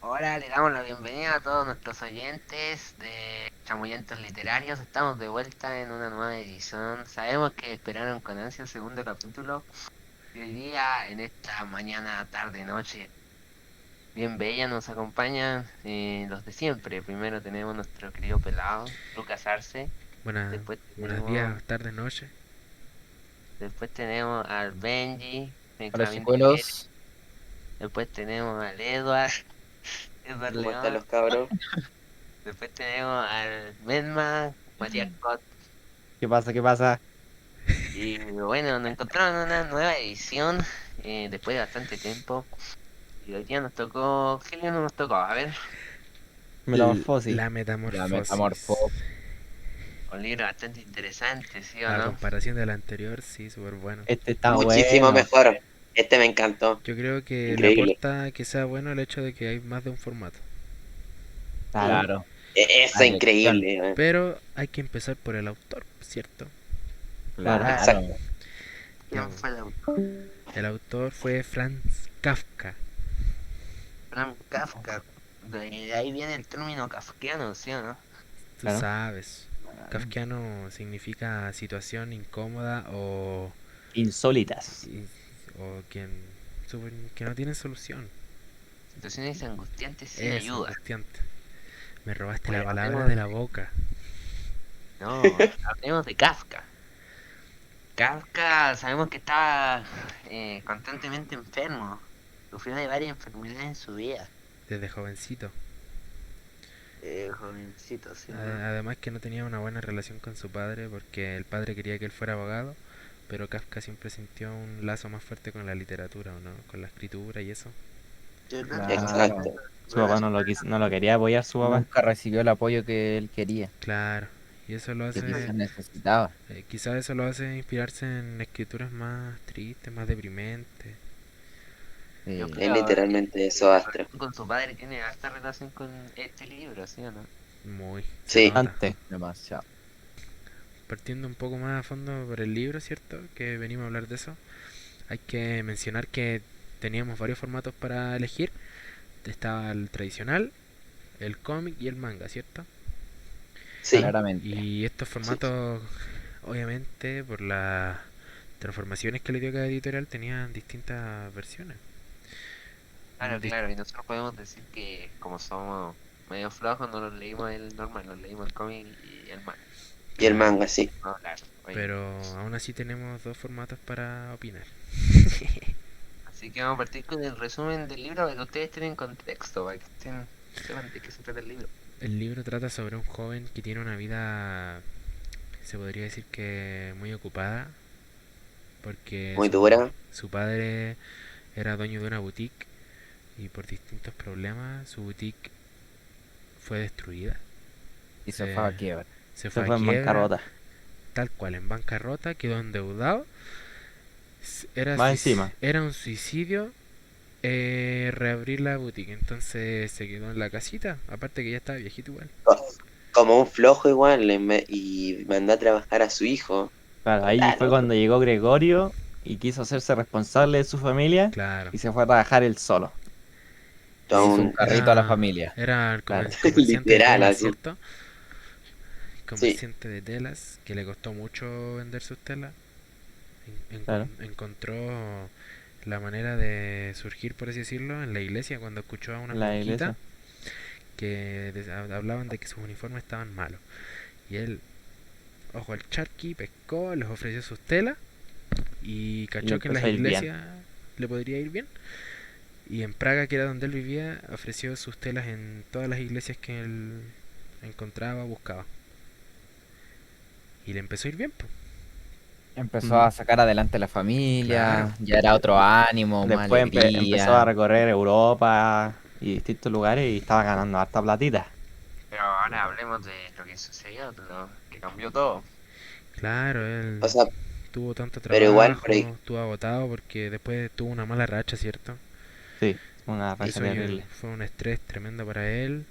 Ahora le damos la bienvenida a todos nuestros oyentes de Chamullentos Literarios. Estamos de vuelta en una nueva edición. Sabemos que esperaron con ansia el segundo capítulo. Y hoy día, en esta mañana, tarde, noche, bien bella, nos acompañan los de siempre. Primero tenemos nuestro querido pelado, Lucas Arce. Buenas, Después buenos tenemos, días, tardes, noche. después tenemos al Benji, Hola Benjamín Rivera. chicuelos, Después tenemos al Edward, Edward ¿Cómo están León. los cabros? Después tenemos al Medma, Matías Cot. ¿qué pasa? ¿Qué pasa? Y bueno, nos encontramos en una nueva edición después de bastante tiempo. Y hoy día nos tocó. ¿Qué libro nos tocó? A ver, Metamorfosis. La La metamorfosis. metamorfosis. un libro bastante interesante, ¿sí o A no? comparación del anterior, sí, súper bueno. Este está Muchísimo bueno. mejor. Este me encantó. Yo creo que le Increíble. aporta que sea bueno el hecho de que hay más de un formato. Claro. Eso La es elección. increíble. Pero hay que empezar por el autor, ¿cierto? Claro. Exacto. ¿Quién fue el autor? El autor fue Franz Kafka. Frank Kafka. De ahí viene el término kafkiano, ¿sí o no? Tú Claro. sabes. Kafkiano significa situación incómoda Insólitas. o que no tiene solución. Situaciones angustiantes sin Es ayuda. angustiante. Me robaste la Bueno, palabra hablemos de la boca. No, hablemos de Kafka. Kafka, sabemos que estaba constantemente enfermo. Sufrió de varias enfermedades en su vida. Desde jovencito. Jovencito, sí, ¿no? Además que no tenía una buena relación con su padre porque el padre quería que él fuera abogado, pero Kafka siempre sintió un lazo más fuerte con la literatura, ¿o no? Con la escritura y eso. Yo creo que Claro. Exacto. Su papá no lo quería apoyar, su papá. Nunca recibió el apoyo que él quería, Claro, y eso lo que hace, quizás necesitaba. quizás eso lo hace inspirarse en escrituras más tristes, más deprimentes. yo Eh, Es creo literalmente que eso, la Astro. relación con su padre tiene harta relación con este libro, ¿sí o no? Muy, se Sí. nota. Antes. Demasiado. Partiendo un poco más a fondo por el libro, ¿cierto? Que venimos a hablar de eso. Hay que mencionar que teníamos varios formatos para elegir. Estaba el tradicional, el cómic y el manga, ¿cierto? Sí. Claramente. Y estos Sí. formatos, obviamente, por las transformaciones que le dio cada editorial, tenían distintas versiones. Claro, Dis- claro, y nosotros podemos decir que como somos medio flojos, no los leímos el normal, los leímos el cómic y el manga. Y el claro, manga, sí. No, claro, oye. pero aún así tenemos dos formatos para opinar. Así que vamos a partir con el resumen del libro para que ustedes tengan contexto, para que sepan de qué se trata el libro. El libro trata sobre un joven que tiene una vida, se podría decir que muy ocupada, porque Muy dura. su padre era dueño de una boutique y por distintos problemas su boutique fue destruida. Y se Se, fue a quiebra. se Se fue a fue en quiebra, bancarrota. tal cual, en bancarrota, quedó endeudado. Era, Más encima. era un suicidio reabrir la boutique, entonces se quedó en la casita, aparte que ya estaba viejito igual. Como un flojo igual. Y mandó a trabajar a su hijo. Claro, ahí fue Loco. cuando llegó Gregorio y quiso hacerse responsable de su familia Claro. y se fue a trabajar él solo. Le Todo hizo un un- carrito a la familia. Era el Claro. comerciante de Literal, telas, así. ¿cierto? Sí. Comerciante de telas, que le costó mucho vender sus telas. Claro. Encontró la manera de surgir, por así decirlo, en la iglesia cuando escuchó a unas La monjitas iglesia. que hablaban de que sus uniformes estaban malos. Y él, ojo al charqui, pescó, les ofreció sus telas y cachó que en las empezó a ir bien. iglesias le podría ir bien. Y en Praga, que era donde él vivía, ofreció sus telas en todas las iglesias que él encontraba, buscaba. Y le empezó a ir bien, pues. Empezó a sacar adelante la familia, Claro. ya era otro ánimo, más Después empezó a alegría. recorrer Europa y distintos lugares y estaba ganando harta platita. Pero ahora hablemos de lo que sucedió, lo que cambió todo. Claro, él O sea, tuvo tanto pero igual, trabajo, estuvo agotado porque después tuvo una mala racha, ¿cierto? Sí, una racha Eso terrible. fue un estrés tremendo para él,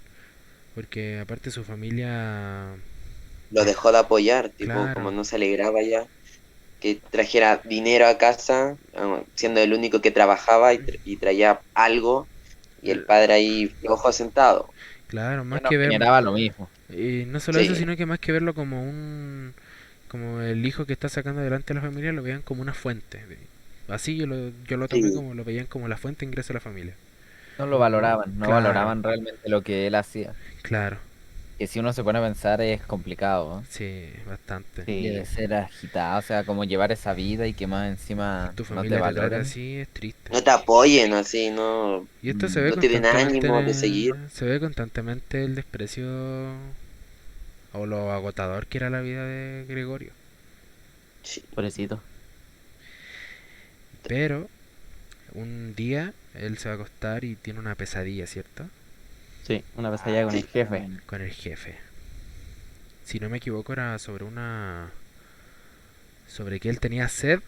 porque aparte su familia, lo dejó de apoyar. Tipo, como claro, no se alegraba ya. Que trajera dinero a casa, siendo el único que trabajaba y traía algo. Y el padre ahí flojo sentado. Claro, más Bueno, que ver, generaba lo mismo. y no solo eso, Sí, sino que más que verlo como como el hijo que está sacando adelante a la familia, lo veían como una fuente. Así yo lo tomé sí. como lo veían como la fuente de ingreso a la familia. No lo valoraban, no Claro, valoraban realmente lo que él hacía. claro, Que si uno se pone a pensar es complicado, ¿no? sí, bastante. Debe Sí, ser agitado, o sea, como llevar esa vida y que más Que encima tu no te familia te trate valoren. así es triste. No te apoyen así, no, Y esto se ve no te den constantemente, ánimo de seguir. se ve constantemente el desprecio o lo agotador que era la vida de Gregorio. Sí. pobrecito. Pero un día él se va a acostar y tiene una pesadilla, ¿cierto? Sí, una pesadilla con el jefe. Con el jefe. Si no me equivoco era sobre que él tenía sed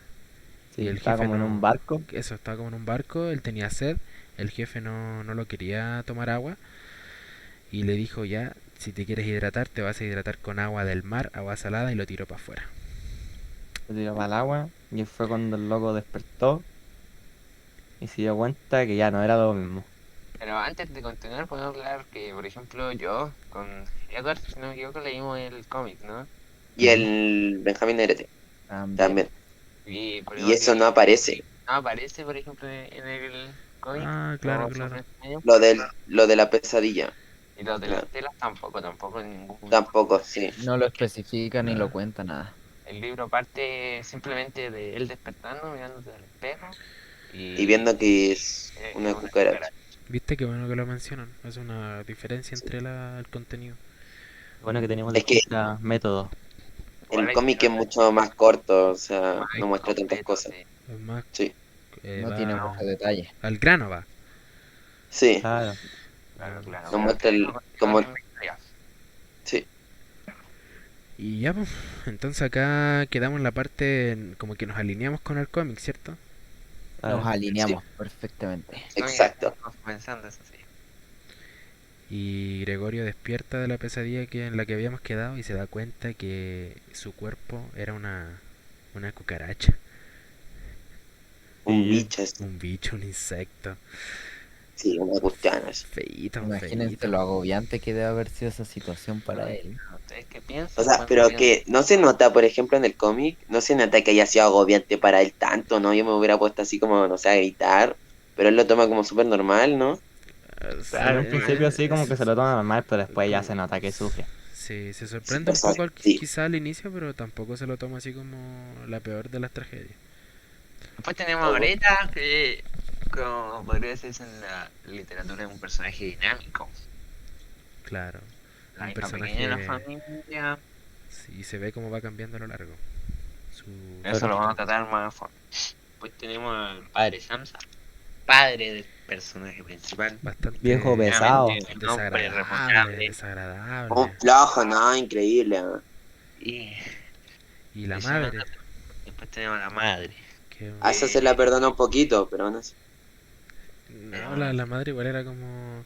y Sí, el estaba jefe como en un no... barco. Eso, estaba como en un barco, él tenía sed, el jefe no lo quería tomar agua y le dijo ya, si te quieres hidratar te vas a hidratar con agua del mar, agua salada y lo tiró para afuera. Se tiró para el agua. Y fue cuando el loco despertó y se dio cuenta que ya no era lo mismo. Pero antes de continuar, podemos hablar que, por ejemplo, yo con Edward, si no me equivoco, leímos el cómic, ¿no? Y Ujú. el Benjamín Negrete También. también. Y por Y ejemplo, eso no aparece. no aparece, por ejemplo, en el cómic, Ah, claro, no claro. sufre daño. Lo de la pesadilla. Y los de las Claro. telas tampoco en ningún momento. Tampoco, sí. No lo especifica ni lo Claro. cuenta nada. El libro parte simplemente de él despertando, mirándose al espejo Y y viendo que es es una una cucaracha. cucaracha. Viste qué bueno que lo mencionan. Es una diferencia Sí. entre el contenido. Bueno, que teníamos Es que distintos métodos. Igual el hay que cómic es saber mucho más corto, o sea, más no muestra tantas completo, cosas. sí. Es más, Sí, No tiene va mucho detalle. al grano va. sí. Claro. Claro. No Pero muestra tenemos el, que continuar como, con la historia. sí. Y ya, pues, entonces acá quedamos en la parte como que nos alineamos con el cómic, ¿cierto? Nos Claro. alineamos perfectamente. No, ya Exacto. estamos pensando eso sí. Y Gregorio despierta de la pesadilla en la que habíamos quedado y se da cuenta que su cuerpo era una cucaracha, Un Sí, bicho así. un bicho, un insecto. Sí, una cuestión así. Feíto, Imagínense feíto. lo agobiante que debe haber sido esa situación para Ay, él. ¿ustedes qué O piensan sea, cuando pero vean? que no se nota, por ejemplo, en el cómic, no se nota que haya sido agobiante para él tanto, ¿no? Yo me hubiera puesto así como, no sé, a gritar, pero él lo toma como súper normal, ¿no? en un principio sí como que se lo toma normal, pero después ya como- se nota que sufre. Sí, se Sí, sorprende o un sea, poco sí. quizá al inicio, pero tampoco se lo toma así como la peor de las tragedias. Después tenemos a Greta, que como podría decirse en la literatura es un personaje dinámico. Claro, La un hija pequeña de la personaje, familia. sí, se ve cómo va cambiando a lo largo. Su, Eso lo vamos a tratar más a fondo. Después tenemos al padre Samsa, padre del personaje principal. Viejo bastante pesado. Nuevamente, un hombre desagradable, irresponsable. Un desagradable. flojo, ¿no? Increíble, ¿no? Y Y la adicionalmente, madre, después tenemos a la madre. que A esa se la perdona un poquito, pero aún así. no, la madre igual era como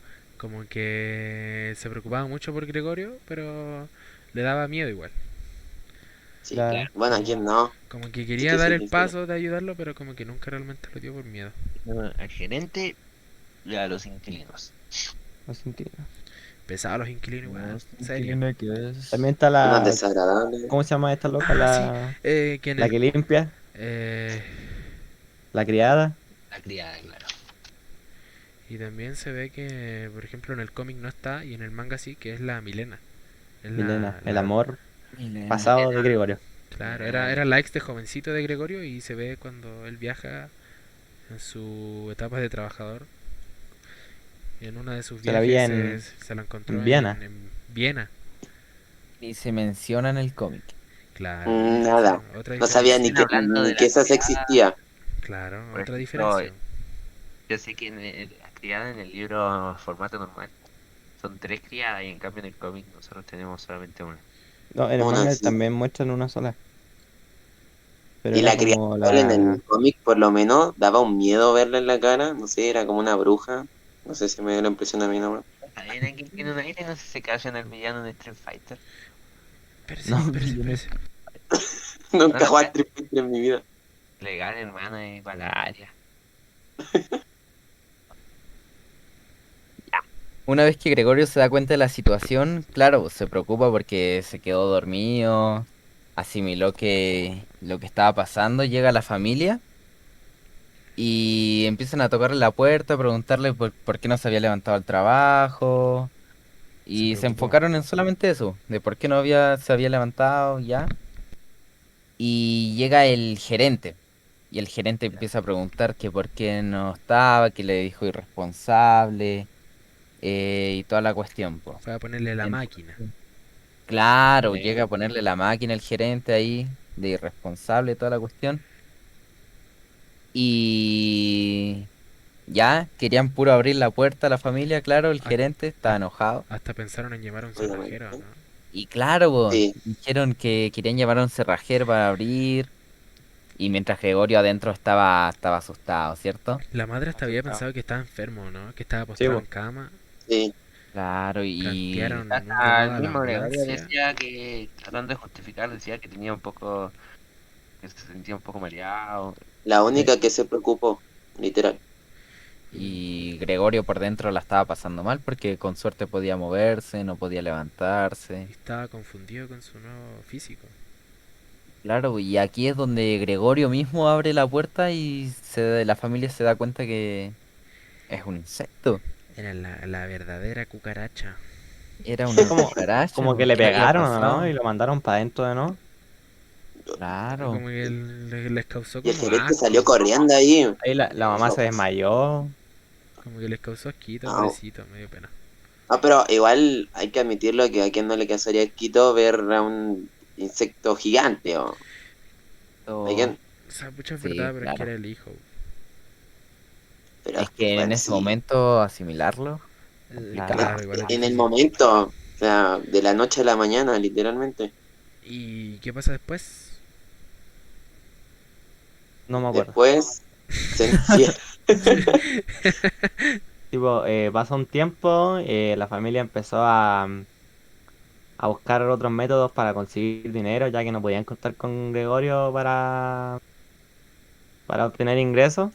que se preocupaba mucho por Gregorio, pero le daba miedo igual. Sí. Claro. Bueno, ¿a Como, quién no? como que Sí quería que dar sí, el sincero. paso de ayudarlo, pero como que nunca realmente lo dio por miedo. Tenemos al gerente y a los inquilinos. No se entiende. Pesado los inquilinos igual, No en serio. tiene que es. También está Unos la... desagradables. ¿Cómo se llama esta loca? Ah, sí, La, que en la el... que limpia, eh, la criada. La criada, claro. y también se ve que, por ejemplo, en el cómic no está y en el manga sí, que es la Milena. Es Milena, el la- amor Milena. pasado de Gregorio. Claro, era la ex de jovencito de Gregorio y se ve cuando él viaja en su etapa de trabajador. En una de sus Se la vi viajes en, se la encontró en Viena. en Viena. Ni se menciona en el cómic. Claro, Nada. otra No sabía diferencia. ni Están que, hablando ni de que la esa criada. existía. Claro, Por otra ejemplo, diferencia. yo sé que la criada en el libro formato normal son 3 criadas y en cambio en el cómic nosotros tenemos solamente una. No, en el Una manga sí. también muestran una sola. Pero Y era la criada como igual en la... el cómic, por lo menos, daba un miedo verla en la cara. No sé, era como una bruja. No sé si me dio la impresión a mí nomás. También aquí tiene un aire, no sé si se cayó en el villano de Street Fighter. Espérese, No, espérese, espérese. Nunca No, jugué a Street Fighter en mi vida. legal, hermano, y para la área. Una vez que Gregorio se da cuenta de la situación, claro, se preocupa porque se quedó dormido, asimiló que lo que estaba pasando, llega la familia y empiezan a tocarle la puerta, a preguntarle por qué no se había levantado al trabajo Se y se preocupó. enfocaron en solamente eso, de por qué se había levantado ya. Y llega el gerente y el gerente empieza a preguntar que por qué no estaba, que le dijo irresponsable y toda la cuestión, po. Fue a ponerle la máquina. Claro, Sí. llega a ponerle la máquina el gerente ahí, de irresponsable, toda la cuestión. Y ya, querían puro abrir la puerta a la familia, claro, el Hasta, gerente estaba enojado. hasta pensaron en llamar a un cerrajero, obviamente. ¿no? Y claro, po, Sí, dijeron que querían llevar a un cerrajero para abrir. Y mientras Gregorio adentro estaba asustado, ¿cierto? La madre hasta había Asustado. pensado que estaba enfermo, ¿no? Que estaba Sí, postrado po. en cama. sí. Claro, y Plantearon un Hasta el llamado a la mismo Gregorio ambulancia. decía que, tratando de justificar, decía que tenía un poco, que se sentía un poco mareado. La eh, única que se preocupó, literal. Y y Gregorio por dentro la estaba pasando mal porque con suerte podía moverse, no podía levantarse. estaba confundido con su nuevo físico. Claro, y aquí es donde Gregorio mismo abre la puerta y la familia se da cuenta que es un insecto. Era la verdadera cucaracha. Era Es una como, cucaracha, como que po. le ¿Qué había pegaron, ¿o no? pasado? Y lo mandaron para adentro de no. Claro. Como que les causó Y el como gerente salió asco. corriendo ahí. Ahí la mamá se desmayó. Como que les causó asquito, Ah, pobrecito, me dio pena. pero igual hay que admitirlo que a quien no le causaría quito ver a un insecto gigante. Hay Oh, quien- O sea, mucha es sí, verdad, pero es que claro. era el hijo. pero Es que en bueno, ese sí. momento asimilarlo, complicado. Claro, igual es En el difícil. momento, o sea, de la noche a la mañana, literalmente. ¿Y qué pasa después? No me acuerdo. Después se encierra. Tipo, pasó un tiempo, la familia empezó a buscar otros métodos para conseguir dinero, ya que no podían contar con Gregorio para obtener ingresos.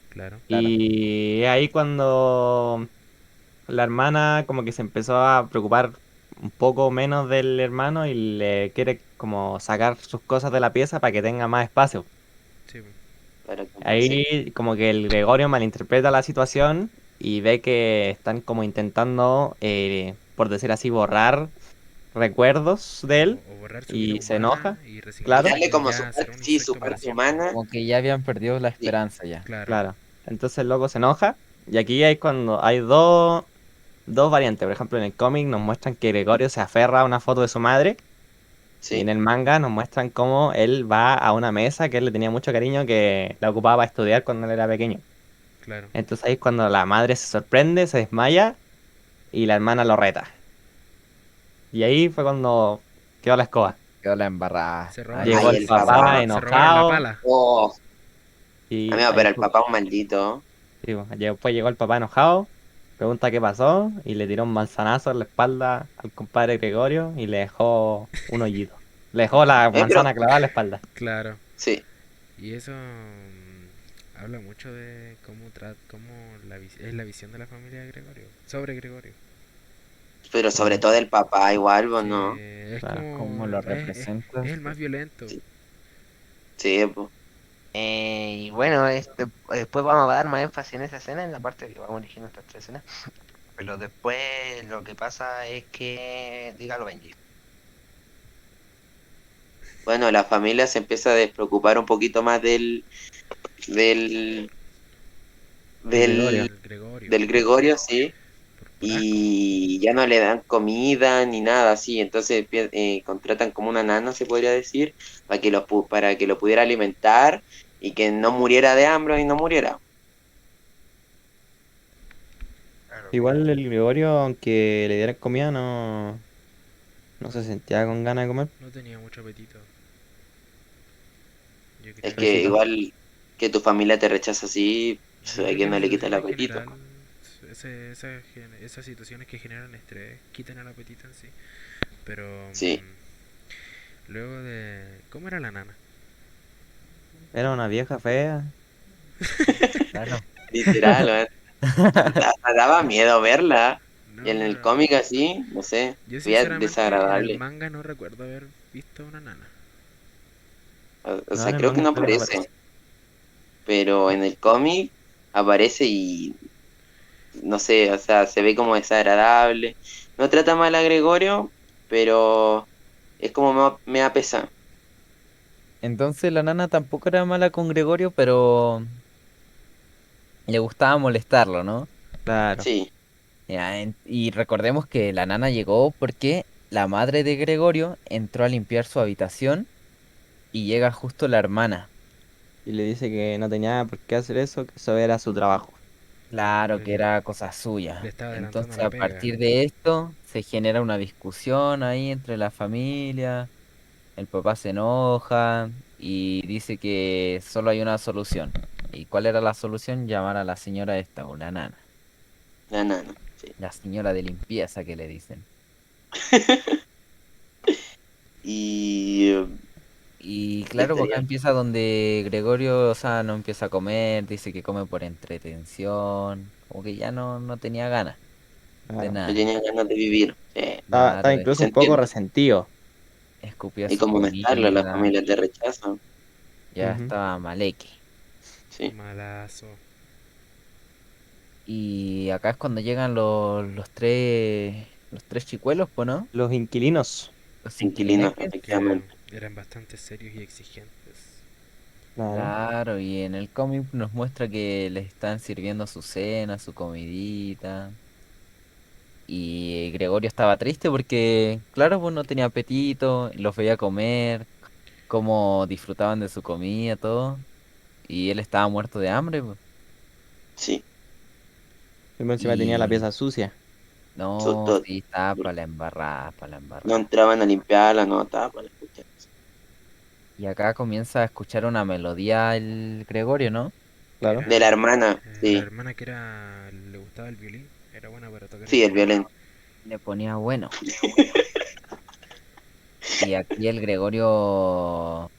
Claro. Claro. Y es ahí cuando la hermana como que se empezó a preocupar un poco menos del hermano y le quiere como sacar sus cosas de la pieza para que tenga más espacio. Sí, Sí, Ahí como que el Gregorio malinterpreta la situación y ve que están como intentando, por decir así, borrar recuerdos de él o borrar su vida y se enoja, humana y claro, resignarse darle con como su ya ser parte, un sí, su insecto para parte siempre. humana. Como que ya habían perdido la Sí, esperanza ya. Claro. claro. Entonces el loco se enoja y aquí hay cuando hay dos variantes. Por ejemplo, en el cómic nos muestran que Gregorio se aferra a una foto de su madre y en sí. el manga nos muestran cómo él va a una mesa que él le tenía mucho cariño que la ocupaba para estudiar cuando él era pequeño. Claro. Entonces ahí es cuando la madre se sorprende, se desmaya y la hermana lo reta. Y ahí fue cuando quedó la escoba. Quedó la embarrada. Se roban Ahí la, Llegó Ay, el el papá papá. se robaron la enojado pala. Oh, y amigo, ahí pero el papá es un maldito. después llegó el papá enojado, pregunta qué pasó y le tiró un manzanazo en la espalda al compadre Gregorio y le dejó un hoyito. Le dejó la Pero, manzana clavada en la espalda. Claro. sí. Y eso habla mucho de cómo es la visión de la familia de Gregorio. Sobre Gregorio. Pero Sí, sobre todo el papá, igual, ¿vos Sí, no? es claro. ¿cómo como... lo es representas? el más violento. Sí, sí, pues. Y bueno, después vamos a dar más énfasis en esa escena, en la parte que vamos a elegir nuestras tres escenas. Pero después lo que pasa es que, dígalo Benji. Bueno, la familia se empieza a despreocupar un poquito más del, El Gregorio. del, El Gregorio. del Gregorio, sí. Por asco. Y ya no le dan comida ni nada así. Entonces contratan como una nana, se podría decir, para que lo pudiera alimentar y que no muriera de hambre y no muriera. Claro. Igual el Gregorio, aunque le dieran comida, no se sentía con ganas de comer. No tenía mucho apetito. Yo Es creo. que Pobrecito. igual que tu familia te rechaza así, Yo a creo que quien en no la le quita el situación en apetito. general, esas situaciones que generan estrés quitan el apetito en sí. Pero Sí, luego de... ¿Cómo era la nana? Era una vieja fea. Claro. literal, ¿eh? Daba miedo verla. No, Y en el cómic así, no sé, yo veía sinceramente en el desagradable. manga no recuerdo haber visto una nana. O No, en sea, el creo que manga no creo que no aparece, aparece. pero en el cómic aparece y no sé, o sea, se ve como desagradable. No trata mal a Gregorio, pero es como me da pesar. Entonces la nana tampoco era mala con Gregorio, pero le gustaba molestarlo, ¿no? Claro. Sí, Ya, y recordemos que la nana llegó porque la madre de Gregorio entró a limpiar su habitación y llega justo la hermana. Y le dice que no tenía por qué hacer eso, que eso era su trabajo. Claro que Le, era cosa le suya. estaba adelantando Entonces la a pega. partir de esto se genera una discusión ahí entre la familia. El papá se enoja y dice que solo hay una solución. ¿Y cuál era la solución? Llamar a la señora esta, o la nana. la nana, sí. La señora de limpieza que le dicen. Y Y la claro, pues acá historia, empieza donde Gregorio, o sea, no empieza a comer, dice que come por entretención, como que ya no tenía ganas de Claro. no nada. tenía ganas de vivir, sí, Estaba Claro, incluso se un poco entiende. resentido. escupía Y su como no estarlo, la comida, familia te rechaza, ya Ujú. estaba maleque. sí. Malazo. Y acá es cuando llegan los tres chicuelos, pues, ¿no? Los inquilinos. Los Inquilinos, inquilineques. Que efectivamente. eran bastante serios y exigentes. Claro. Claro, y en el cómic nos muestra que les están sirviendo su cena, su comidita. Y Gregorio estaba triste porque, claro, pues no tenía apetito, los veía comer, cómo disfrutaban de su comida, todo. Y él estaba muerto de hambre, pues. Sí, Y más encima tenía la Y pieza sucia. no, todo. sí, estaba para la embarrada, para la No embarrada. entraban a limpiarla, no estaba para escuchar. Y acá comienza a escuchar una melodía el Gregorio, ¿no? Que Claro. De la era hermana, la sí, hermana que era le gustaba el violín. Era buena para tocar el sí, el violín. violín. Le ponía bueno. Y aquí el Gregorio...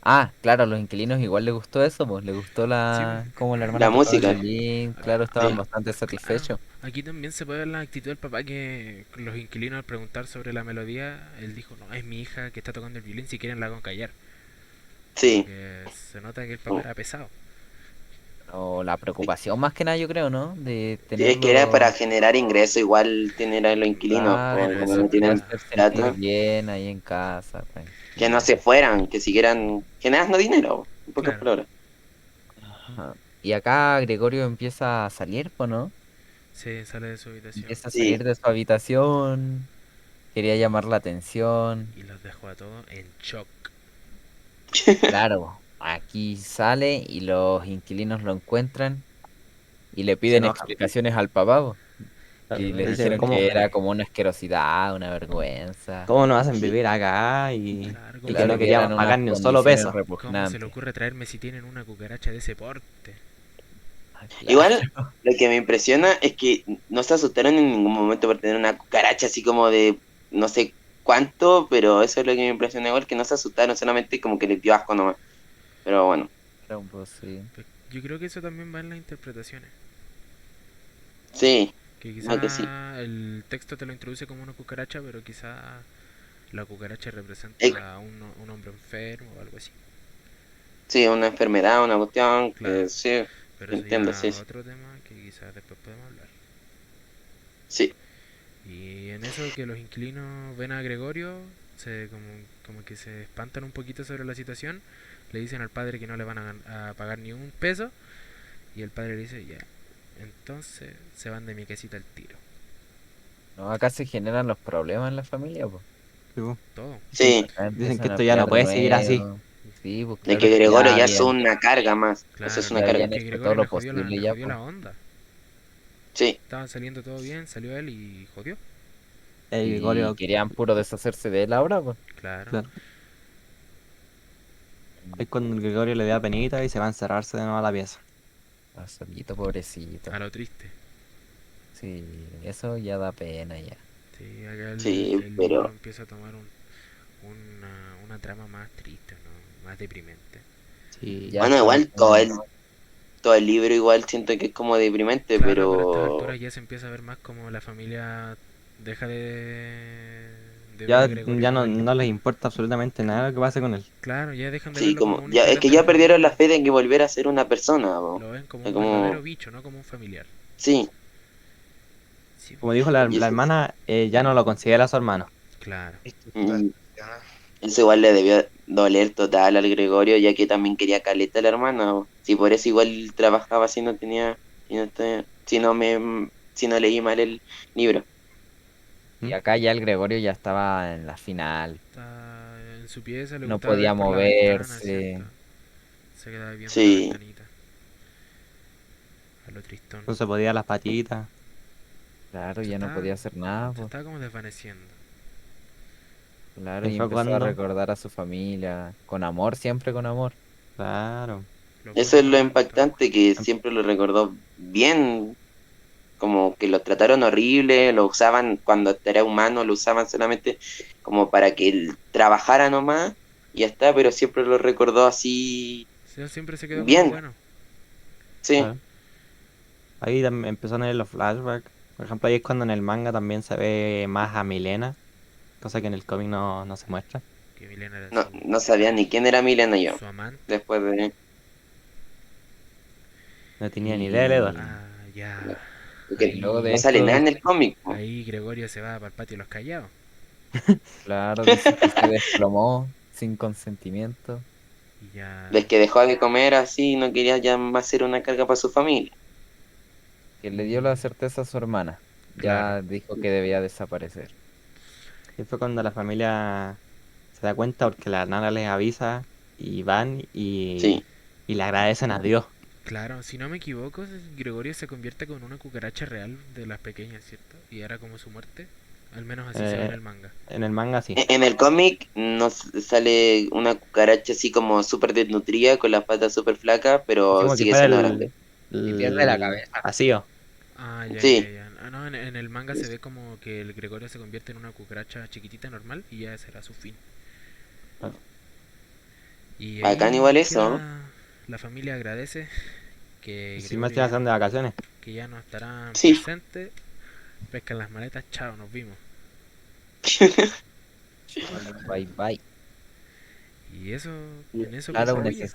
Ah, claro, a los inquilinos igual les gustó eso, pues les gustó Sí, po. cómo la hermana La tocaba el música, violín, claro, estaban Acá, sí, bastante claro. satisfechos. Aquí también se puede ver la actitud del papá que los inquilinos al preguntar sobre la melodía, él dijo, no, es mi hija que está tocando el violín, si quieren la hago callar. Como sí. que se nota que el papá era pesado. O la preocupación más que nada, yo creo, ¿no? De Sí, es que era para tenerlo, generar ingreso, igual tener a los inquilinos, claro, pues, Bueno, como eso no es poderse tienen verdad. hacer sentir plata, bien ahí en casa, que no tranquilo. se fueran, que siguieran generando dinero, en pocas Claro. palabras. Ajá. Y acá Gregorio empieza a salir, pues, ¿no? Sí, sale de su habitación Empieza a Sí, salir de su habitación, quería llamar la atención. y los dejó a todos en shock. Claro, aquí sale y los inquilinos lo encuentran y le Se piden enoja. explicaciones al papá, po. Claro. Y le Llegó la Dice, dijeron familia que era Frey. como una asquerosidad, una vergüenza, ¿cómo nos hacen sí. vivir acá? Claro, Y ¿cómo que se no claro le que ocurre, eran queríamos unas pagar ni un solo condiciones peso. cómo se le repugnantes. ocurre traerme si tienen una cucaracha de ese porte? Ah, Igual, claro. lo que me impresiona es que no se asustaron en ningún momento por tener una cucaracha así como de no sé cuánto, pero eso es lo que me impresiona igual, que no se asustaron, solamente como que les dio asco nomás. Pero bueno, Era un poco, sí. Pues yo creo que eso también va en las interpretaciones. sí, Que no que sí. quizá el texto te lo introduce como una cucaracha, pero quizá la cucaracha Eh, representa a un hombre enfermo o algo así. sí, una enfermedad, una cuestión, Claro, sí, pero eso entiendo, ya sí, es sí. otro tema que quizás después podemos hablar. Sí, Y en eso que los inquilinos ven a Gregorio, como que se espantan un poquito sobre la situación, le dicen al padre que no le van a pagar ni un peso, y el padre le dice, ya, entonces se van de mi casita al tiro. No, acá se generan los problemas en la familia, pues. Sí, po. Todo. Dicen, sí, Acá dicen que empiezan a esto ya no pelear de puede seguir así. nuevo. Sí, pues de claro, que es que Gregorio ya ya es habían, una carga más, o sea, es Claro, una ya es carga. habían que hecho todo Gregorio lo le posible ya, jodió pues. la onda. Sí, Estaban saliendo todo bien, salió él y jodió. El Y Gregorio, querían puro deshacerse de él ahora, pues. Claro. claro. Es cuando el Gregorio le da penita y se va a encerrarse de nuevo a la pieza. Ah, solito, pobrecito. A lo triste. Sí, eso ya da pena ya. Sí, acá sí, el libro pero empieza a tomar una trama más triste, ¿no? Más deprimente. Sí. Ya bueno, estamos igual todo como, el, todo el libro igual siento que es como deprimente, Claro, pero a estas pero alturas ya se empieza a ver más como la familia deja de ver a Ya, Gregorio ya como no, alguien. no les importa absolutamente nada lo que pase con él. Claro, ya dejan de sí, verlo como como un ya es que integrante de la ya perdieron la familia. fe de que volviera a ser una persona, po. Lo ven como Es un verdadero como, bicho, no como un familiar. sí, Sí, Como dijo y la eso, hermana, ya no lo considera su hermano. claro. y eso igual le debió doler total al Gregorio, ya que también quería caleta a la hermana, po. Sí, por eso igual trabajaba si no tenía, si no leí mal el libro. Y ¿Mm? acá ya el Gregorio ya estaba en la final. Está en su pieza, le No gustaba ver podía por la ventana, moverse. ¿cierto? Se quedaba viendo la Sí, ventanita. A lo tristón. No se podía las patitas. Claro, Se ya no estaba, podía hacer nada, se pues. estaba como desvaneciendo. Claro, Ahí y fue empezó a cuando, recordar a su familia. Con amor, siempre con amor. claro, Los eso buenos es lo momentos. impactante, que em- siempre lo recordó bien, como que lo trataron horrible, lo usaban cuando era humano, lo usaban solamente como para que él trabajara nomás y ya está, pero siempre lo recordó así Sí, siempre se quedó como bien, bueno. sí, claro. Ahí empezó a tener los flashbacks. Por ejemplo, ahí es cuando en el manga también se ve más a Milena, cosa que en el cómic no se muestra. Que Milena era no, no sabía ni quién era Milena yo, su amante. después de, No tenía ni idea de Edward. Y, Ah, ya. porque y luego de no sale nada esto, en el cómic, po. Ahí Gregorio se va para el patio de los callados. claro, dice que se desplomó sin consentimiento. Y ya. Desde que dejó de comer así, no quería ya más ser una carga para su familia. Que le dio la Y. certeza a su hermana. Claro. Ya dijo que debía desaparecer. Y fue cuando la familia se da cuenta porque la nana les avisa y van Sí, y le agradecen a Dios. Claro, si no me equivoco, Gregorio se convierte con una cucaracha real de las pequeñas, ¿cierto? Y era como su muerte. Al menos así se ve en Eh, el manga. en el manga sí. en el cómic nos sale una cucaracha así como súper desnutrida, con las patas súper flacas, Así pero como que sigue fuera siendo grande. Y pierde la el cabeza. vacío. Ah, ya, ya, Sí, ya. Ah, no, en el manga se ve como que el Gregorio se convierte en una cucaracha chiquitita normal y ya será su fin. Y bacán ahí igual eso. queda. La familia agradece que Si más Gregorio ya están de vacaciones. que ya no estará Sí. presente. Pescan las maletas, chao, nos vimos. Bye bye. Y eso, en eso Claro, quedó ella.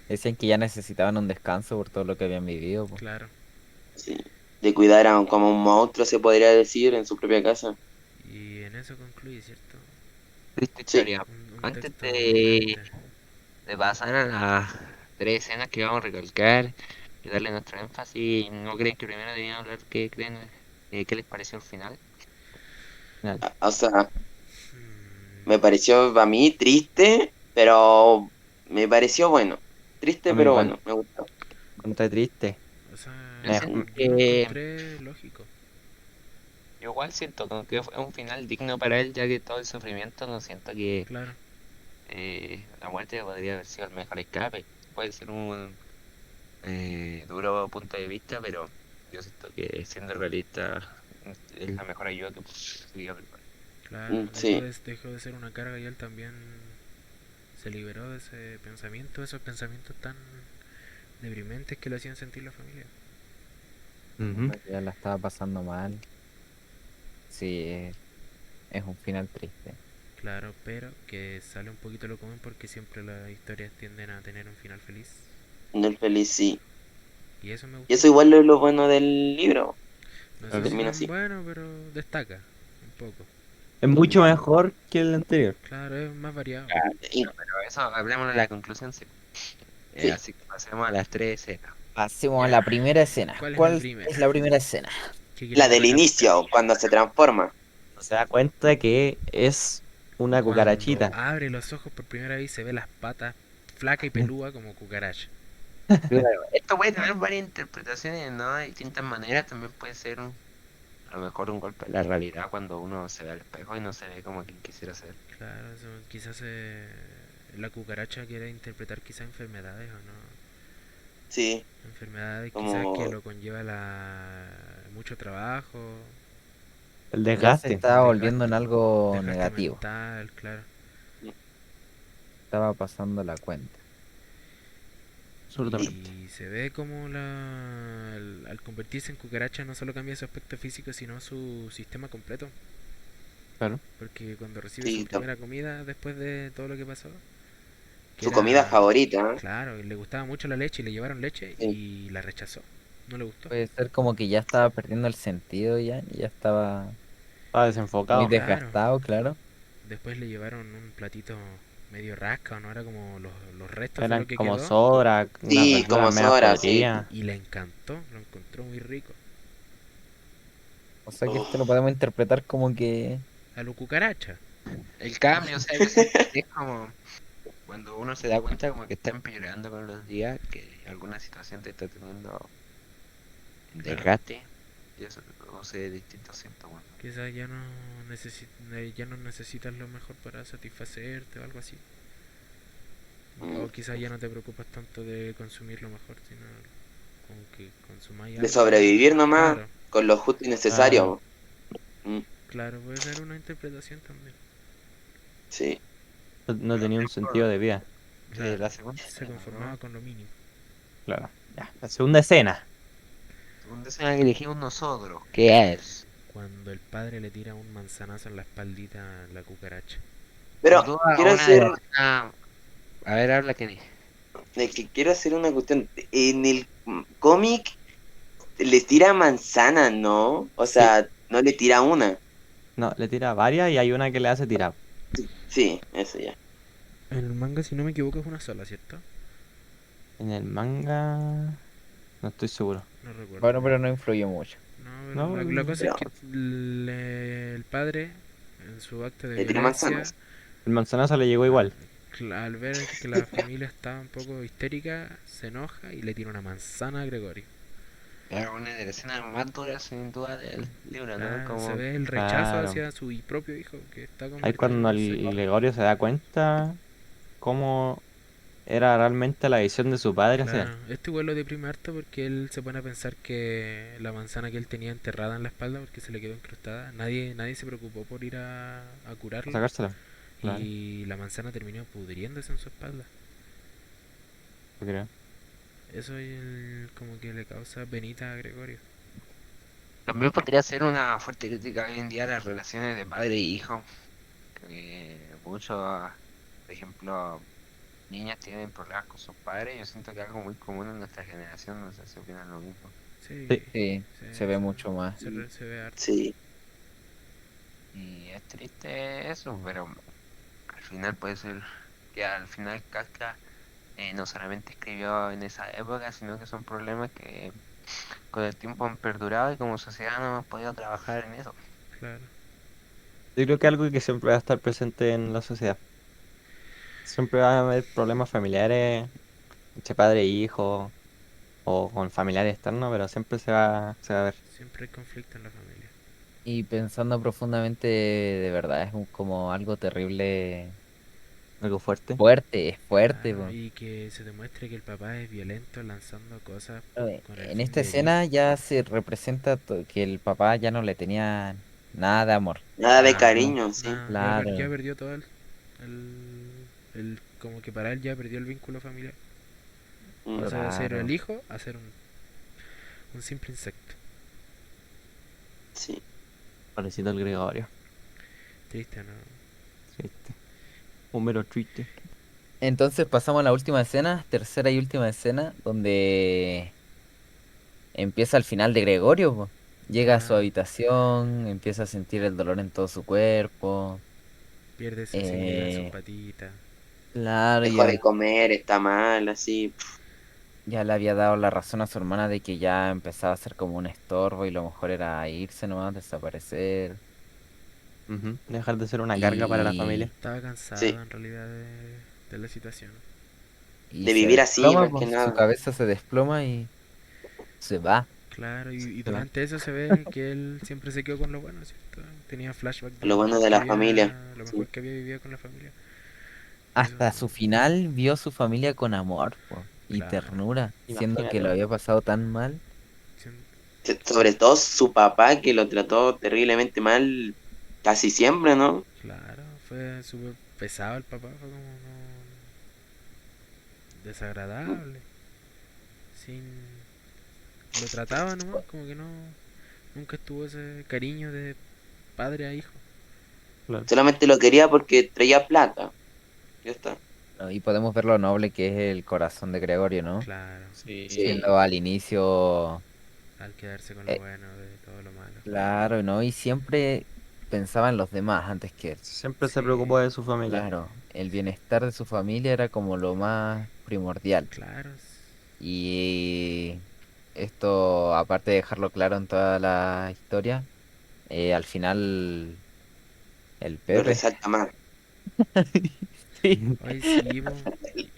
decían que ya necesitaban un descanso por todo lo que habían vivido, po. Claro. Sí. De cuidar a como un monstruo, se podría decir, en su propia casa. Y en eso concluye, ¿cierto? Triste Sí. historia. Un Antes texto triste. de pasar a las tres escenas que vamos a recalcar y darle nuestro énfasis, ¿no creen que primero deberíamos hablar qué creen, qué les pareció el final? Final. O sea, me Mm, pareció a mí triste, pero me pareció bueno. Triste, A mí pero igual, bueno, me gustó. encontré triste. o sea, Yo Me- siento yo lo que encontré lógico. yo igual siento como que fue un final digno para él, ya que todo el sufrimiento no siento que Claro. la muerte podría haber sido el mejor escape. Puede ser un duro punto de vista, pero yo siento que siendo realista es la mejor ayuda que podría haber. Claro. Sí, Dejó de ser una carga y él también se liberó de ese pensamiento, esos pensamientos tan deprimentes que le hacían sentir la familia. Ujú. Ya la estaba pasando mal. Sí, es un final triste. Claro, pero que sale un poquito lo común porque siempre las historias tienden a tener un final feliz. del feliz, sí. Y eso me Y gustó. eso igual es lo bueno del libro, No que sé si termina tan así. bueno, pero destaca un poco. Es mucho mejor que el anterior. Claro, es más variado. Y- Pero eso, hablemos de la conclusión, sí. sí. Así que pasemos a las tres escenas. Pasemos a Ya. la primera escena. ¿Cuál es la ¿Cuál primera? es la primera escena? ¿Qué La quieren del recalcar? inicio, cuando se transforma. Se da cuenta que es una Cuando cucarachita. abre los ojos por primera vez se ve las patas flaca y pelúa como cucaracha. Claro, esto puede tener varias interpretaciones, ¿no? De distintas maneras. También puede ser a lo mejor un golpe de la realidad cuando uno se ve al espejo y no se ve como quien quisiera ser. Claro, quizás la cucaracha quiere interpretar quizás enfermedades o no. Sí, Enfermedades quizás que como lo conlleva mucho trabajo, El Ya se desgaste. estaba volviendo en algo desgaste negativo. mental, claro. Estaba pasando la cuenta. absolutamente. Y se ve como al convertirse en cucaracha no solo cambia su aspecto físico, sino su sistema completo. Claro. Porque cuando recibe su Sí, primera comida después de todo lo que pasó, que su comida era, favorita, ¿eh? claro, le gustaba mucho la leche y le llevaron leche Sí. y la rechazó. No le gustó. Puede ser como que ya estaba perdiendo el sentido ya estaba Estaba muy desenfocado. Claro. desgastado, claro. Después le llevaron un platito medio rasca, no era como los restos de Eran lo que como quedó. sobra, unas Sí, verduras como medio Sora, sí. podridas. Y le encantó, lo encontró muy rico. O sea que esto lo Uf. podemos interpretar como que A lo cucaracha. El cambio, o sea, yo siento que es como cuando uno se da cuenta como que está empeorando con los días, que alguna situación te está teniendo en Claro. desgaste, y eso te produce distintos síntomas. Quizás ya no necesitas lo mejor para satisfacerte o algo así. Mm. O quizás ya no te preocupas tanto de consumir lo mejor, sino como que consumáis De algo. sobrevivir nomás, Claro, con lo justo y Claro. necesario. Mm, claro, puede ser una interpretación también. sí. No tenía un sentido de vida. Sí, Claro, la segunda se escena, conformaba ¿no? con lo mínimo. Claro. Ya. La segunda escena. Segunda escena que elegimos nosotros, ¿qué es? Cuando el padre le tira un manzanazo en la espaldita a la cucaracha. Pero Sin duda, quiero una hacer, de las escenas... A ver, habla, Kenny. quiero hacer una cuestión. En el cómic le tira manzana, ¿no? O Sí. sea, no le tira una. No, le tira varias y hay una que le hace tirar. Sí, eso ya. En el manga, si no me equivoco, es una sola, ¿cierto? En el manga. No estoy seguro. No recuerdo. bueno, pero no influyó mucho. No, pero No, la cosa es Pero que el padre, en su acto de le tira violencia, manzanas. el manzanazo le llegó igual. al ver que la familia estaba un poco histérica, se enoja y le tira una manzana a Gregorio. Es una de las escenas más duras, sin duda, del libro, ¿no? Ah, se Como... ve el rechazo Claro. hacia su propio hijo, que está Ahí convertido en cuando un el señor. Gregorio se da cuenta cómo era realmente la visión de su padre hacia él. Claro, este igual lo deprime harto porque él se pone a pensar que la manzana que él tenía enterrada en la espalda porque se le quedó incrustada, nadie se preocupó por ir a A curarlo sacársela. Claro, y la manzana terminó pudriéndose en su espalda. yo creo. Eso como que le causa penita a Gregorio. También podría ser una fuerte crítica hoy en día a las relaciones de padre e hijo. Que muchos, por ejemplo, niñas tienen problemas con sus padres. Yo siento que es algo muy común en nuestra generación. No sé si opinan lo mismo. Sí, Sí. Sí, se ve mucho más. se ve harto. Sí. Y es triste eso, pero al final puede ser que al final Kafka no solamente escribió en esa época, sino que son problemas que con el tiempo han perdurado y como sociedad no hemos podido trabajar en eso. Claro. Yo creo que algo que siempre va a estar presente en la sociedad. Siempre va a haber problemas familiares entre padre e hijo o con familiares externos, pero siempre se va a ver Siempre hay conflicto en la familia. Y pensando profundamente, de verdad, es como algo terrible, algo fuerte. fuerte, es fuerte, Claro, po. y que se demuestre que el papá es violento lanzando cosas con el En fin esta de herir. escena ya se representa que el papá ya no le tenía nada de amor. Nada de Claro, cariño, sí. nada, ya Claro. perdió todo como que para él ya perdió el vínculo familiar. Mm. Pasó de ser el Claro. hijo a ser un simple insecto. Sí. Parecido al Gregorio. Triste, ¿no? Triste. Un mero triste. Entonces pasamos a la última escena, tercera y última escena, donde empieza el final de Gregorio, po. Llega a su Claro, habitación, empieza a sentir el dolor en todo su cuerpo. pierde sensibilidad en sus Eh, patitas. claro, Dejó de comer, está mal, así. ya le había dado la razón a su hermana de que ya empezaba a ser como un estorbo y lo mejor era irse nomás, desaparecer. Ujú. Dejar de ser una carga para la familia. Y, Estaba Sí. cansado en realidad de la situación. y De se vivir así, desploma, más que pues, su nada. cabeza se desploma y se va. Claro, y Se va. durante eso se ve que él siempre se quedó con lo bueno, ¿cierto? Tenía flashback de Lo bueno de la familia. lo Sí. mejor que había vivido con la familia. Eso, Hasta su final vio su familia con amor, po, y claro. ternura, siendo que Imagínate. lo había pasado tan mal. Sobre todo su papá, que lo trató terriblemente mal casi siempre, ¿no? Claro, fue súper pesado el papá, fue como desagradable. sin... Lo trataba nomás, como que no... Nunca estuvo ese cariño de padre a hijo. Claro. Solamente lo quería porque traía plata. Ya está. ¿no? Y podemos ver lo noble que es el corazón de Gregorio, ¿no? Claro, Sí. Sí. Siendo al inicio, al quedarse con lo eh, bueno de todo lo malo. claro, ¿no? Y siempre pensaba en los demás antes que él. Siempre se Sí. preocupó de su familia. Claro, el bienestar de su familia era como lo más primordial. Claro, Y esto, aparte de dejarlo claro en toda la historia, al final el Lo Pepe. resalta más. Sí. hoy sí, po,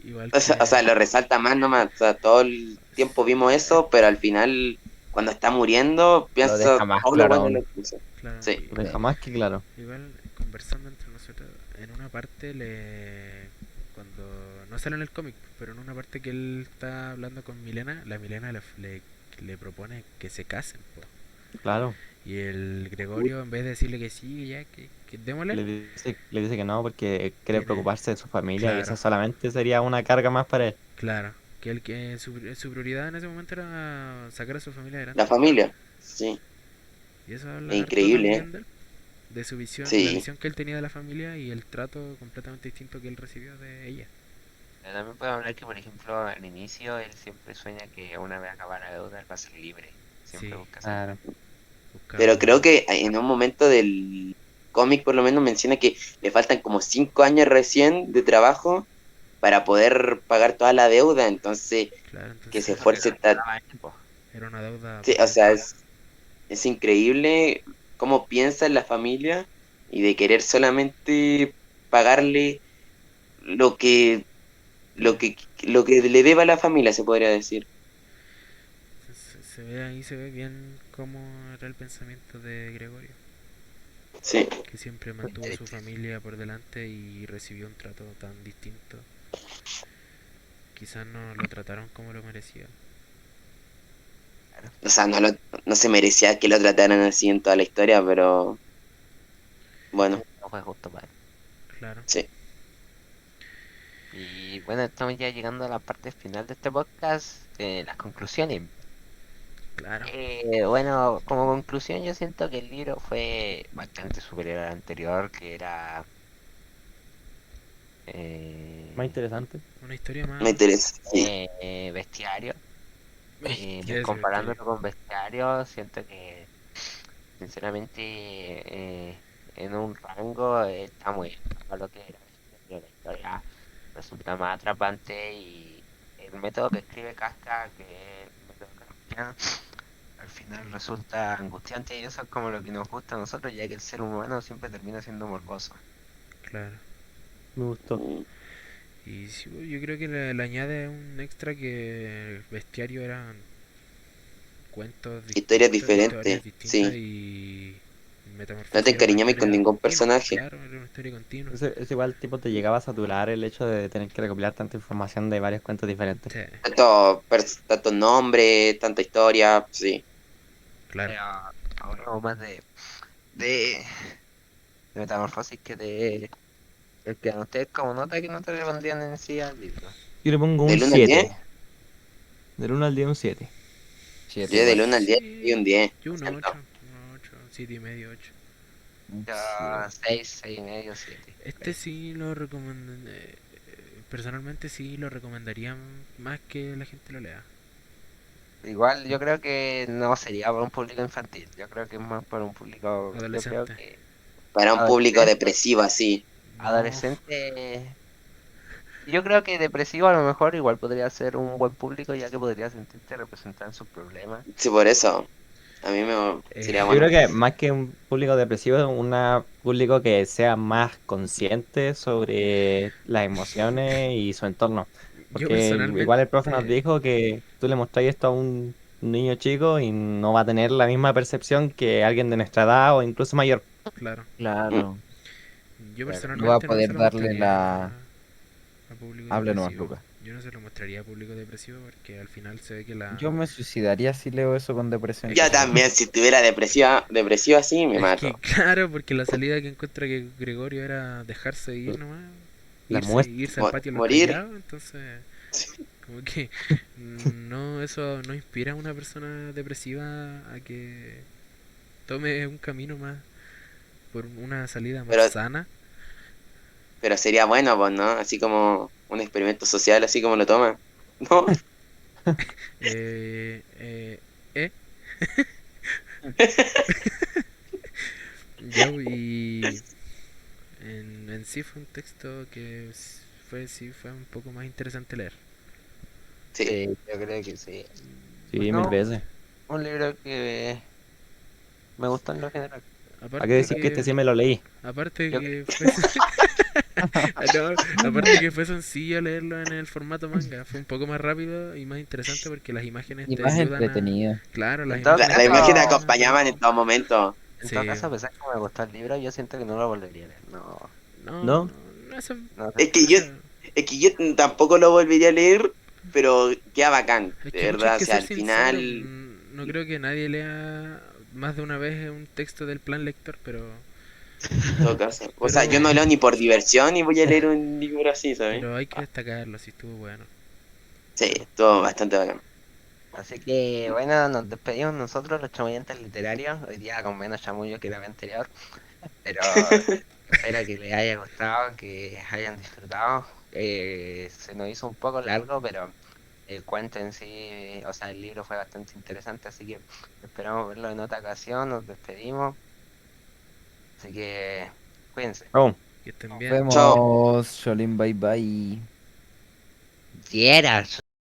igual O sea, que... lo resalta más nomás. O sea, todo el tiempo vimos eso, pero al final, cuando está muriendo, Lo deja piensa más todo lo claro bueno aún. lo que hizo. Claro, Sí. Lo deja más que claro. igual conversando entre nosotros, en una parte cuando no sale en el cómic, pero en una parte que él está hablando con Milena, la Milena le propone que se casen, po. Claro. Y el Gregorio, en vez de decirle que sí, ya, que démosle, Le dice que no porque quiere Tiene- preocuparse de su familia y claro. eso solamente sería una carga más para él. claro, que su prioridad en ese momento era sacar a su familia La adelante. familia. Sí. Y eso habla Es harto increíble, también de él, de su visión, la Sí. visión que él tenía de la familia y el trato completamente distinto que él recibió de ella. También podemos hablar que, por ejemplo, al inicio él siempre sueña que una vez acabara la deuda él va a ser libre. Siempre Sí. busca ser Claro. Buscaba- Pero creo que en un momento del cómic por lo menos menciona que le faltan como 5 años recién de trabajo para poder pagar toda la deuda. Entonces, Claro, que se entonces porque esfuerce. no daba tiempo. era una deuda Sí, o sea, potente. es increíble cómo piensa en la familia y de querer solamente pagarle lo que, lo que le deba a la familia, se podría decir. Se ve ahí, se ve bien cómo era el pensamiento de Gregorio, Sí. que siempre mantuvo su familia por delante y recibió un trato tan distinto. Quizás no lo trataron como lo merecía. O sea, no se merecía que lo trataran así en toda la historia, pero bueno, No fue justo para él. Claro. sí. Y bueno, estamos ya llegando a la parte final de este podcast, las conclusiones. Claro. Bueno, como conclusión yo siento que el libro fue bastante superior al anterior, que era... Más interesante. Una historia más. Me interesa. Sí. Bestiario. ¿Qué es Comparándolo Bestiario? con Bestiario, siento que sinceramente en un rango está muy bien para lo que era Bestiario. La historia resulta más atrapante y el método que escribe Kafka, que es el método kafkiano, al final resulta angustiante y eso es como lo que nos gusta a nosotros, ya que el ser humano siempre termina siendo morboso. Claro. Me gustó. Y sí, yo creo que le añade un extra que el Bestiario eran cuentos Historias distintas, diferentes, historias distintas sí. y Metamorfosis No te era una encariñames con historia ningún continua. personaje. Claro, era una historia continua. Es igual, tipo, te llegaba a saturar el hecho de tener que recopilar tanta información de varios cuentos diferentes. Sí, Tanto nombre, tanta historia, sí. claro. Hablamos más de Metamorfosis que de el que a ustedes como nota que no te le pondrían en sí al libro. Yo le pongo un ¿Del 1 al 10? 7. Del 1 al 10 un 7. Siete Yo del igual. 1 al 10 y un 10. Yo un Siento. 8, 7 y medio, 8. Yo Sí. 6 y medio, 7. Este sí lo recomiendo. Personalmente sí lo recomendaría más que la gente lo lea. Igual yo creo que no sería para un público infantil, yo creo que es más para un público, yo creo Adolescente. que Para un público adolescente, depresivo así. No, adolescente, yo creo que depresivo a lo mejor igual podría ser un buen público ya que podría sentirse representado en sus problemas. Sí, por eso. A mí me sería Yo eh, creo bueno. que más que un público depresivo, es un público que sea más consciente sobre las emociones y su entorno. yo Porque igual el profe nos personalmente, dijo que tú le mostrás esto a un niño chico y no va a tener la misma percepción que alguien de nuestra edad o incluso mayor. claro, Claro. yo Claro. No va a personalmente no se poder lo darle mostraría la... a público Hable nomás, depresivo. Lucas. Yo no se lo mostraría a público depresivo porque al final se ve que la... Yo me suicidaría si leo eso con depresión. Es Yo que- también, si estuviera depresiva así, me Es mato. que claro, porque la salida que encuentra que Gregorio era dejarse ir nomás, La irse, muestra. irse al patio de los Morir. callados, entonces Como que no, eso no inspira a una persona depresiva a que tome un camino más por una salida más Pero, sana. pero sería bueno, pues, ¿no? Así como un experimento social, así como lo toma. ¿No? Eh, eh, eh, ya, y en sí fue un texto que sí fue un poco más interesante leer. Sí. Sí, yo creo que sí. Sí, mil No, veces. un libro que me gustó en lo general. ¿Para qué Aparte decir que este que, sí me lo leí? aparte Yo que fue, no, aparte que fue sencillo leerlo en el formato manga, fue un poco más rápido y más interesante porque las imágenes Y te más ayudan a, entretenido. claro, las En todo imágenes Las te imágenes ayudan caso, acompañaban en todo momento. en todo sí, caso, a pesar que me gustó el libro, yo siento que no lo volvería a leer. No, no, ¿No? no, eso, no sé. Es que yo, eso, es que yo tampoco lo volvería a leer, pero queda bacán, es de que pucha, hay verdad. O que sea, ser al sincero, final, no creo que nadie lea más de una vez un texto del plan lector, en todo caso. O sea, yo pero, no leo ni por diversión y voy a leer un libro así, ¿sabes? pero hay que destacarlo, si estuvo bueno. Sí, estuvo bastante bacán. Así que bueno, nos despedimos nosotros, los chamullantes literarios. Hoy día con menos chamullo que la vez anterior. Pero espero que les haya gustado, que hayan disfrutado. Se nos hizo un poco largo, pero el cuento en sí, o sea, el libro fue bastante interesante. Así que esperamos verlo en otra ocasión. Nos despedimos. Así que cuídense. Oh. Que estén Nos bien. Chao. vemos, Sholin, bye bye. Fieras.